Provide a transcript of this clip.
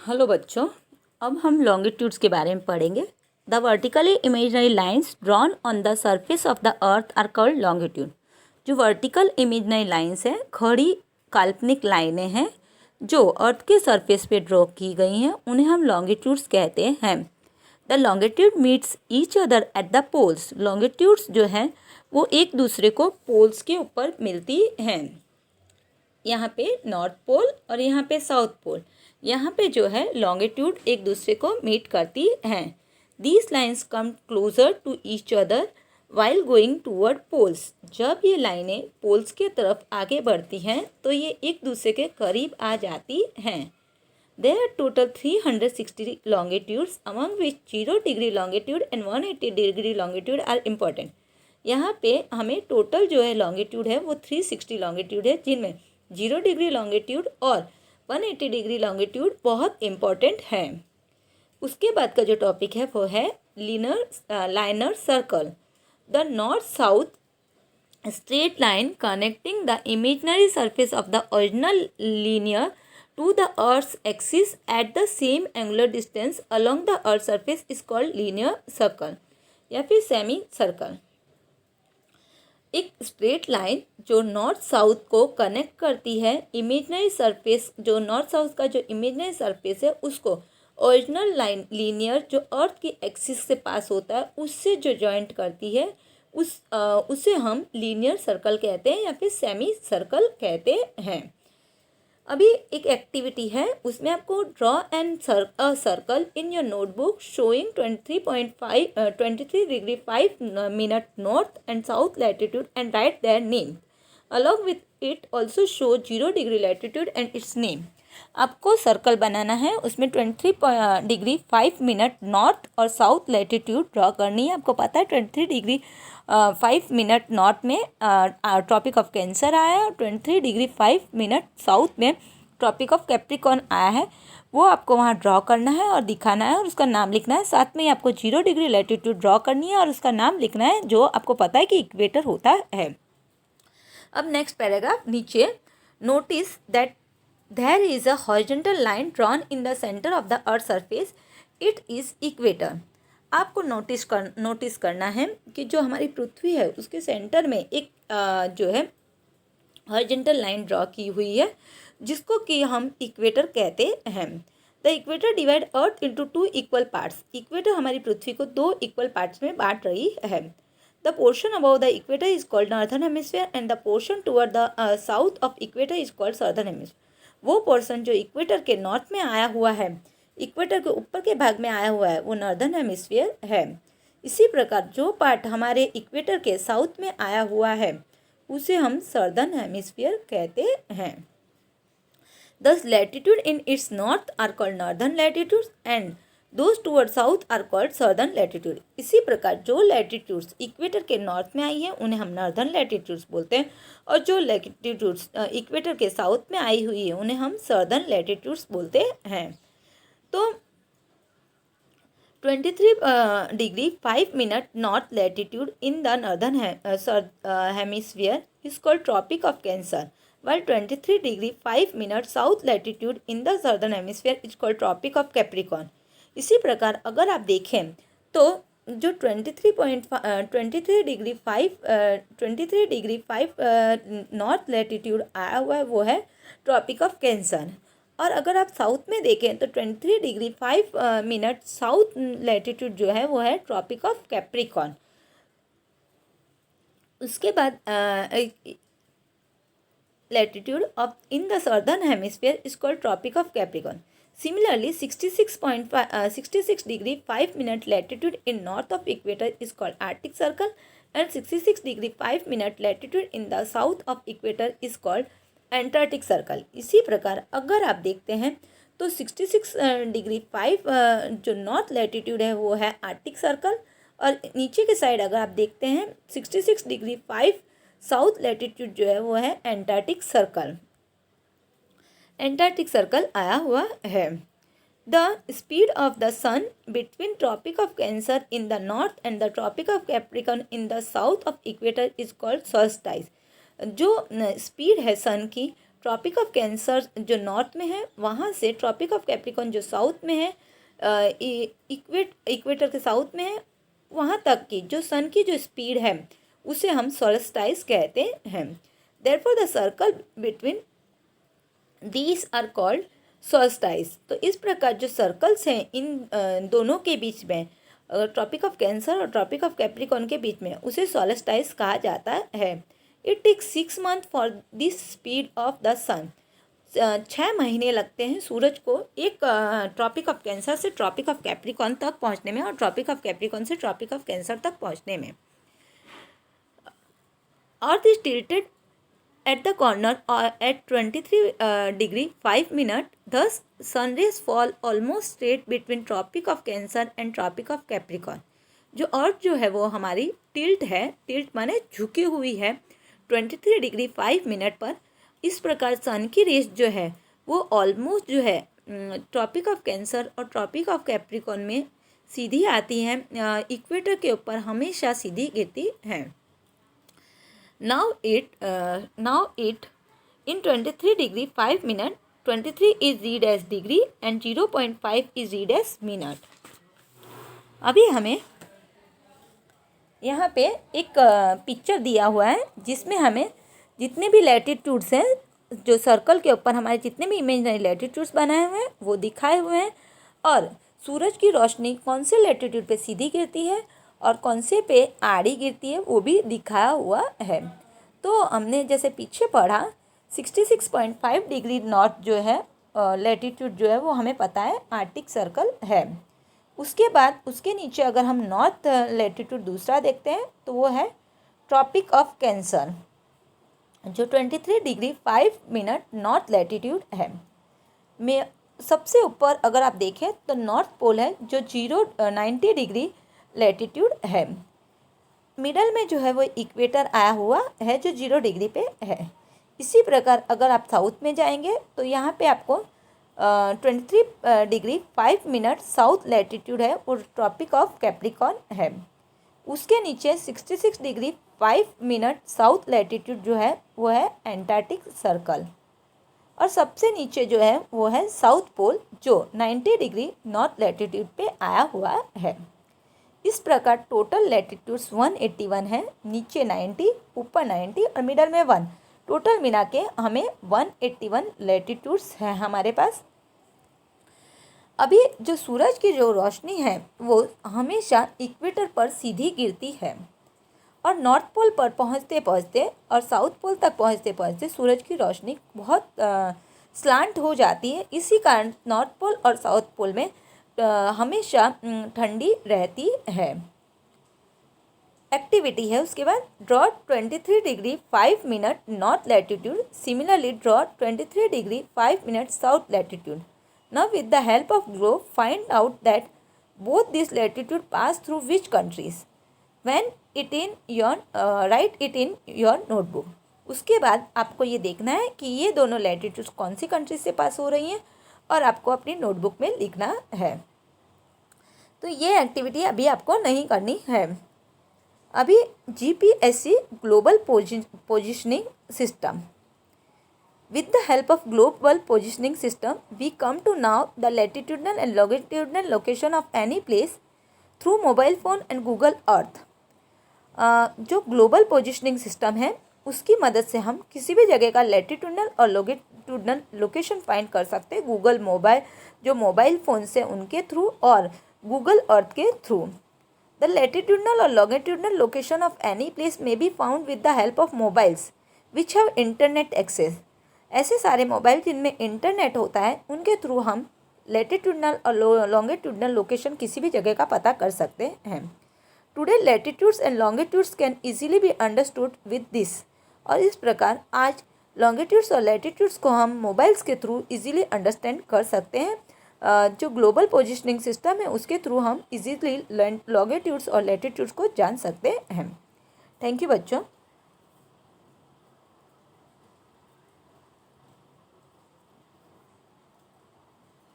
Hello बच्चों, अब हम लॉन्गिट्यूड्स के बारे में पढ़ेंगे। The vertically imaginary lines drawn on the surface of the earth are called longitude. जो वर्टिकल इमेजिनरी लाइन्स हैं, खड़ी काल्पनिक लाइनें हैं जो अर्थ के सरफेस पे ड्रॉ की गई हैं, उन्हें हम लॉन्गिट्यूड्स कहते हैं। The longitude meets each other at the poles. Longitudes जो हैं वो एक दूसरे को पोल्स के ऊपर मिलती हैं। यहाँ पे नॉर्थ पोल और यहाँ पे साउथ पोल, यहाँ पे जो है लॉन्गिट्यूड एक दूसरे को मीट करती हैं। These lines come closer to each other while going toward poles. जब ये लाइनें पोल्स के तरफ आगे बढ़ती हैं तो ये एक दूसरे के करीब आ जाती हैं। There are total 360 longitudes, among which 0 degree longitude and 180 degree longitude are important. यहाँ पे हमें टोटल जो है लॉन्गिट्यूड है वो 360 लॉन्गिट्यूड है, जिनमें 0 डिग्री लॉन्गिट्यूड और 180 डिग्री लॉन्गिट्यूड बहुत इम्पॉर्टेंट हैं। उसके बाद का जो टॉपिक है वो है liner circle. The north south straight line connecting the imaginary surface of the original linear to the Earth's axis at the same angular distance along the Earth's surface is called linear circle या फिर semi circle. एक straight line जो north south को connect करती है, imaginary surface जो north south का जो इमेजिनरी सरफेस है उसको ओरिजिनल लाइन लीनियर जो अर्थ की एक्सिस से पास होता है उससे जो जॉइंट करती है उसे हम लीनियर सर्कल कहते हैं या फिर सेमी सर्कल कहते हैं। अभी एक एक्टिविटी है, उसमें आपको draw and circle in your notebook showing 23 degree 5 minute north and south latitude and right their name. Along with it also show 0 degree latitude and it's name. आपको सर्कल बनाना है, उसमें 23 डिग्री 5 मिनट नॉर्थ और south latitude draw करनी है। आपको पता है 23 degree 5 minute north में ट्रॉपिक ऑफ कैंसर आया है और 23 डिग्री 5 मिनट साउथ में ट्रॉपिक ऑफ कैप्रिकॉर्न आया है। वो आपको वहाँ ड्रॉ करना है और दिखाना है और उसका नाम लिखना है। साथ में ही आपको 0 डिग्री लैटिट्यूड ड्रॉ करनी है और उसका नाम लिखना है जो आपको पता है कि इक्वेटर होता है। अब नेक्स्ट पैराग्राफ नीचे, notice that there is a horizontal line drawn in the center of the earth surface. It is equator. आपको नोटिस करना है कि जो हमारी पृथ्वी है उसके सेंटर में एक जो है हॉरिजॉन्टल लाइन ड्रॉ की हुई है जिसको कि हम इक्वेटर कहते हैं। The equator divide earth into 2 equal parts. Equator हमारी पृथ्वी को 2 इक्वल पार्ट्स में बांट रही है। The portion above the equator is called northern hemisphere and the portion toward the south of equator is called southern hemisphere. वो portion जो equator के north में आया हुआ है, इक्वेटर के ऊपर के भाग में आया हुआ है, वो नॉर्दर्न हेमिस्फीयर है। इसी प्रकार जो पार्ट हमारे इक्वेटर के साउथ में आया हुआ है उसे हम सदर्न हेमिस्फीयर कहते हैं। Thus latitude in its north are called northern latitude and those toward south are called southern latitude. इसी प्रकार जो लैटिट्यूड्स इक्वेटर के नॉर्थ में आई हैं उन्हें हम नॉर्दर्न लैटिट्यूड्स बोलते हैं और जो लैटिट्यूड्स इक्वेटर के साउथ में आई हुई है उन्हें हम सदर्न लैटिट्यूड्स बोलते हैं। तो 23 degree 5 minute north latitude in the northern hemisphere is called Tropic of Cancer, while 23 degree 5 minute south latitude in the southern hemisphere is called Tropic of Capricorn. इसी प्रकार अगर आप देखें तो जो 23 डिग्री 5 नॉर्थ लैटिट्यूड आया हुआ है वो है ट्रॉपिक ऑफ कैंसर, और अगर आप साउथ में देखें तो 23 डिग्री 5 मिनट साउथ लैटिट्यूड जो है वो है ट्रॉपिक ऑफ कैप्रिकॉर्न। उसके बाद latitude of in the southern hemisphere is called Tropic of Capricorn. Similarly, 66 degree 5 minute latitude in north of equator is called Arctic Circle and 66 degree 5 minute latitude in the south of equator is called Antarctic Circle। इसी प्रकार अगर आप देखते हैं तो 66 degree 5 जो north latitude है वो है आर्टिक सर्कल, और नीचे के साइड अगर आप देखते हैं 66 डिग्री 5 साउथ लैटिट्यूड जो है वो है एंटार्क्टिक सर्कल। एंटार्क्टिक सर्कल आया हुआ है। The speed of the sun between Tropic of Cancer in the north and the Tropic of Capricorn in the south of equator is called solstice. जो speed है sun की Tropic of Cancer जो north में है वहाँ से Tropic of Capricorn जो south में है, इक्वेटर के साउथ में है, वहाँ तक की जो सन की जो स्पीड है उसे हम सोल्स्टाइस कहते हैं। Therefore the circle between these are called solstice. तो इस प्रकार जो सर्कल्स हैं इन दोनों के बीच में, ट्रॉपिक ऑफ कैंसर और ट्रॉपिक ऑफ कैप्रिकॉर्न के बीच में, उसे सोल्स्टाइस कहा जाता है। It takes 6 months for this speed of the sun. 6 महीने लगते हैं सूरज को एक ट्रॉपिक ऑफ कैंसर से ट्रॉपिक ऑफ कैप्रिकॉर्न तक पहुंचने में और ट्रॉपिक ऑफ कैप्रिकॉर्न से ट्रॉपिक ऑफ कैंसर तक पहुंचने में। Earth is tilted at the corner at 23°5', thus sun rays fall almost straight between tropic of cancer and tropic of capricorn। जो अर्थ जो है वो हमारी टिल्ट है, टिल्ट माने झुकी हुई है 23°5' पर। इस प्रकार सन की रेस जो है वो ऑलमोस्ट जो है ट्रॉपिक ऑफ कैंसर और ट्रॉपिक ऑफ कैप्रिकॉर्न में सीधी आती हैं, इक्वेटर के ऊपर हमेशा सीधी गिरती हैं। Now it in 23°5', 23 is read as degree and 0.5 is read as minute। अभी हमें यहाँ पे एक पिक्चर दिया हुआ है जिसमें हमें जितने भी लैटिट्यूड्स हैं, जो सर्कल के ऊपर हमारे जितने भी इमेजिनरी लैटिट्यूड्स बनाए हुए हैं वो दिखाए हुए हैं, और सूरज की रोशनी कौन से लैटिट्यूड पे सीधी गिरती है और कौन से पे आड़ी गिरती है वो भी दिखाया हुआ है। तो हमने जैसे पीछे पढ़ा 66.5 डिग्री नॉर्थ जो है लैटिट्यूड जो है वो हमें पता है आर्कटिक सर्कल है। उसके बाद उसके नीचे अगर हम नॉर्थ लैटिट्यूड दूसरा देखते हैं तो वो है ट्रॉपिक ऑफ कैंसर जो 23°5' नॉर्थ लैटिट्यूड है। में सबसे ऊपर अगर आप देखें तो नॉर्थ पोल है जो 90 डिग्री लैटिट्यूड है। मिडल में जो है वो इक्वेटर आया हुआ है जो 0 डिग्री पे है। इसी प्रकार अगर आप साउथ में जाएंगे तो यहाँ पे आपको 23°5' साउथ लैटिट्यूड है और ट्रॉपिक ऑफ कैप्रिकॉर्न है। उसके नीचे 66°5' साउथ लैटिट्यूड जो है वो है एंटार्क्टिक सर्कल, और सबसे नीचे जो है वो है साउथ पोल जो 90 डिग्री नॉर्थ लैटिट्यूड पे आया हुआ है। इस प्रकार टोटल लैटिट्यूड्स 181 है, नीचे 90, ऊपर 90 और मिडल में 1, टोटल मिला के हमें 181 लैटिट्यूड्स हैं हमारे पास। अभी जो सूरज की जो रोशनी है वो हमेशा इक्वेटर पर सीधी गिरती है और नॉर्थ पोल पर पहुंचते पहुंचते और साउथ पोल तक पहुंचते पहुंचते सूरज की रोशनी बहुत स्लांट हो जाती है। इसी कारण नॉर्थ पोल और साउथ पोल में हमेशा ठंडी रहती है। एक्टिविटी है उसके बाद draw 23°5' north latitude, similarly draw 23°5' south latitude. Now with the help of globe find out that both this latitude pass through which countries when it in your right it in your notebook. उसके बाद आपको ये देखना है कि ये दोनों latitudes कौन सी कंट्री से पास हो रही हैं और आपको अपनी नोटबुक में लिखना है। तो ये एक्टिविटी अभी आपको नहीं करनी है। अभी GPSC global positioning system, with the help of global positioning system we come to know the latitudinal and longitudinal location of any place through mobile phone and Google Earth. जो ग्लोबल पोजिशनिंग सिस्टम है उसकी मदद से हम किसी भी जगह का लैटिट्यूडनल और लॉन्गिट्यूडनल लोकेशन फाइंड कर सकते हैं गूगल मोबाइल फ़ोन से उनके थ्रू और गूगल अर्थ के थ्रू। द लैटिट्यूडनल और longitudinal location of any place may be found with the help of mobiles which have internet access. ऐसे सारे मोबाइल जिनमें इंटरनेट होता है उनके थ्रू हम लैटिट्यूडनल और लॉन्गिट्यूडनल लोकेशन किसी भी जगह का पता कर सकते हैं। Today latitudes and longitudes can easily be understood with this. और इस प्रकार आज लॉन्गिट्यूड्स और लैटिट्यूड्स को हम मोबाइल्स के थ्रू इजीली अंडरस्टैंड कर सकते हैं। जो ग्लोबल पोजिशनिंग सिस्टम है उसके थ्रू हम इजीली लॉन्गिट्यूड्स और लैटिट्यूड्स को जान सकते हैं। थैंक यू बच्चों।